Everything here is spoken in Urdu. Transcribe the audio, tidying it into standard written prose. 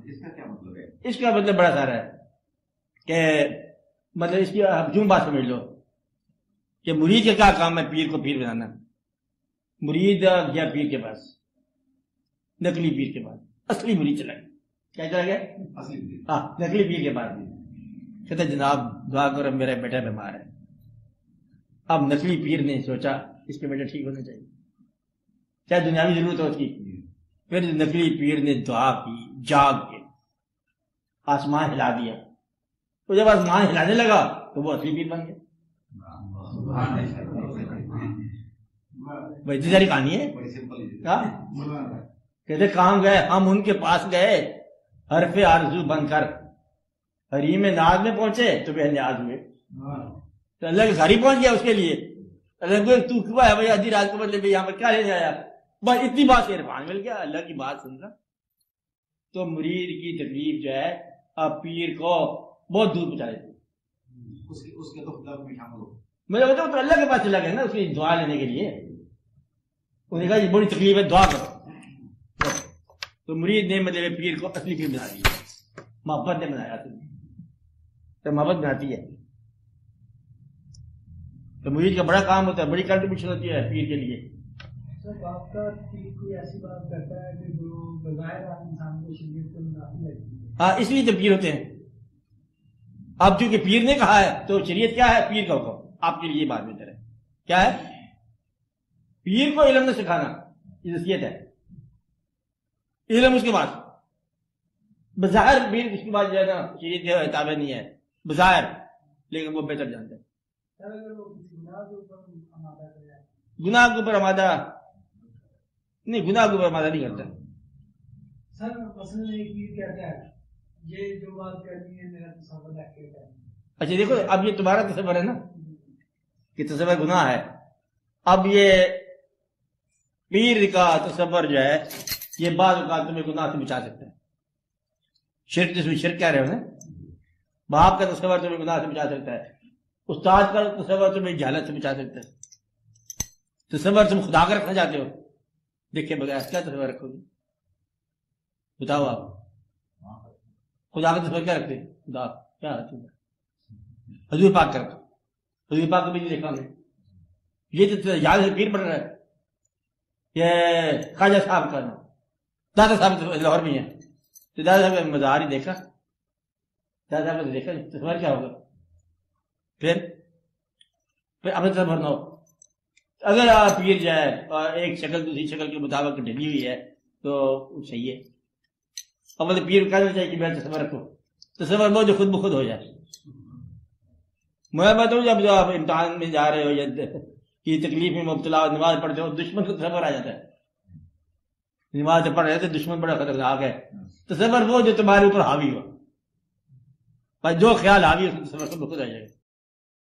اس کا کیا مطلب ہے؟ اس کا مطلب بڑا سارا ہے کہ مطلب اس کی ہجوم بات سمجھ لو کہ مرید کا کیا کام ہے؟ پیر کو پیر بنانا. مرید گیا پیر کے پاس، نقلی پیر کے پاس، اصلی مرید چلا گیا. کیا چلا گیا؟ ہاں، نقلی پیر کے پاس. کہتے جناب دعا کرو میرا بیٹا بیمار ہے. اب نقلی پیر نے سوچا اس کے بیٹا ٹھیک ہونا چاہیے، کیا دنیاوی ضرورت ہے اس کی. پھر نقلی پیر نے دعا کی جاگ کے، آسمان ہلا دیا. تو جب آسمان ہلانے لگا تو وہ اصلی پیر بن گیا. بڑی ساری کہانی ہے. کہتے کام گئے ہم ان کے پاس گئے حرف آرزو بن کر، حریم ناز میں پہنچے تو بے نیاز ہوئے. تو اللہ کے گھر ہی پہنچ گیا اس کے لیے. اللہ کو تو کیوں آیا بھائی آدھی رات کو بدلے یہاں پر کیا لینے آیا؟ بس اتنی بات سے عرفان مل گیا، اللہ کی بات سن رہا. تو مرید کی تکلیف جو ہے اب پیر کو بہت دور پہنچا دیتی. اس کے تو خدا میں شامل ہو. مجھے بتاؤ تو اللہ کے پاس چلا گیا نا اس کی دعا لینے کے لیے. انہوں نے کہا یہ بڑی تکلیف ہے، دعا کرو. تو مرید نے مطلب پیر کو اصلی پیر بنا دیا. محبت نے بنایا تو محبت بناتی ہے. تو مرید کا بڑا کام ہوتا ہے، بڑی کنٹریبیوشن ہوتی ہے پیر کے لیے. آپ کا پیر کوئی ایسی بات کرتا ہے کہ جو بظاہر انسان کو شریعت کو منافی لگتی ہے. ہاں، اس لیے تو پیر ہوتے ہیں. اب چونکہ پیر نے کہا ہے تو شریعت کیا ہے؟ پیر کا حکم. آپ کے لیے بات بہتر ہے کیا ہے؟ پیر کو علم نے سکھانا یہ نصیحت ہے. علم اس کے بعد بظاہر پیر اس کے بعد جو ہے نا شریعت جو ہے تابع نہیں ہے بظاہر، لیکن وہ بہتر جانتے ہیں. گناہ کے اوپر آمادہ نہیں، گناہ کے اوپر آمادہ نہیں کرتا. سر مثلا ایک پیر کہتا ہے یہ جو بات کرنی ہے میرا تصور رکھ کے کرنی. اچھا دیکھو، اب یہ تمہارا تصور ہے نا کہ تصور گناہ ہے. اب یہ پیر کا تصور جو ہے یہ بعض اوقات تمہیں گناہ سے بچا سکتا ہے. شرک جس میں شرک کہہ رہے ہو نا، باپ کا تصور تمہیں گناہ سے بچا سکتا ہے. استاد کا تصور تمہیں جہالت سے بچا سکتا ہے. تصور تم خدا کا رکھنا چاہتے ہو، دیکھے بغیر کیا تصور رکھو گے؟ بتاؤ آپ خدا کا تصور کیا رکھتے ہیں؟ خدا کیا حضور پاک کرتا. حضور پاک کو بھی نہیں دیکھا ہم نے. یہ تو یاد ہے پیر بن رہا ہے. یہ خواجہ صاحب کا نام دادا صاحب لاہور میں ہے. تو دادا صاحب کا مزار ہی دیکھا، دادا صاحب نے دیکھا، تصور کیا ہوگا؟ پھر اپنے تصور نہ ہو. اگر آپ پیر جائے اور ایک شکل دوسری شکل کے مطابق ڈھلی ہوئی ہے تو صحیح ہے. اور مطلب پیر کہنا چاہیے کہ میں تصور رکھو، تصور لو جو خود بخود ہو جائے. میں بتاؤں جب آپ امتحان میں جا رہے ہو یا کی تکلیف میں مبتلا نماز پڑھتے ہو، دشمن کو تصور آ جاتا ہے. نماز پڑھ رہے تھے دشمن بڑا خطرناک ہے. تصور وہ جو تمہارے اوپر حاوی ہو، جو خیال حاوی ہو تصور خود بخود آ جائے گا.